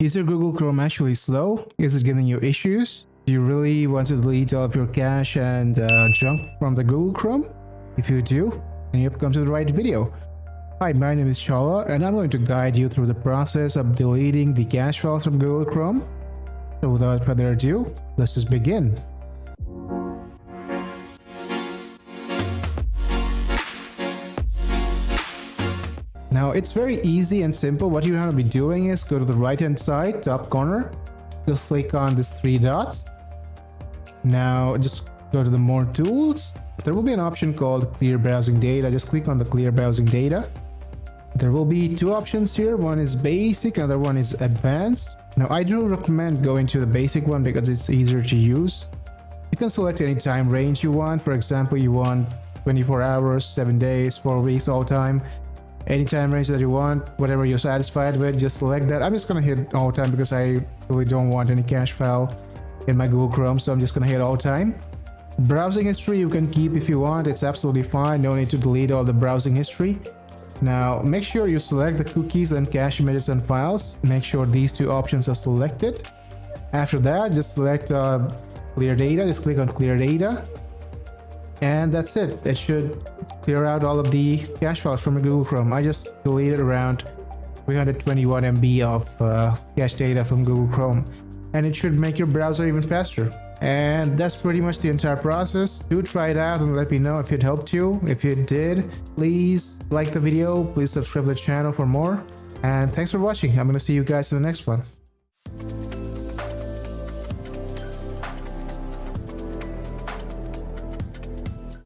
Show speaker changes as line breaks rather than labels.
Is your Google Chrome actually slow? Is it giving you issues? Do you really want to delete all of your cache and junk from the Google Chrome? If you do, then you've come to the right video. Hi, my name is Chala and I'm going to guide you through the process of deleting the cache files from Google Chrome. So without further ado, let's just begin. Now it's very easy and simple. What you want to be doing is go to the right hand side, top corner, just click on these three dots. Now just go to the more tools. There will be an option called clear browsing data. Just click on the clear browsing data. There will be two options here. One is basic, another one is advanced. Now I do recommend going to the basic one because it's easier to use. You can select any time range you want. For example, you want 24 hours, 7 days, 4 weeks, all time. Any time range that you want, whatever you're satisfied with, just select that. I'm just gonna hit all time because I really don't want any cache file in my Google Chrome, so I'm just gonna hit all time. Browsing history you can keep if you want, it's absolutely fine. No need to delete all the browsing history. Now make sure you select the cookies and cache images and files. Make sure these two options are selected. After that, just select clear data. Just click on clear data, and that's it. It should clear out all of the cache files from Google Chrome. I just deleted around 321 MB of cache data from Google Chrome, and it should make your browser even faster. And that's pretty much the entire process. Do try it out and let me know if it helped you. If it did, please like the video, please subscribe to the channel for more, and thanks for watching. I'm gonna see you guys in the next one.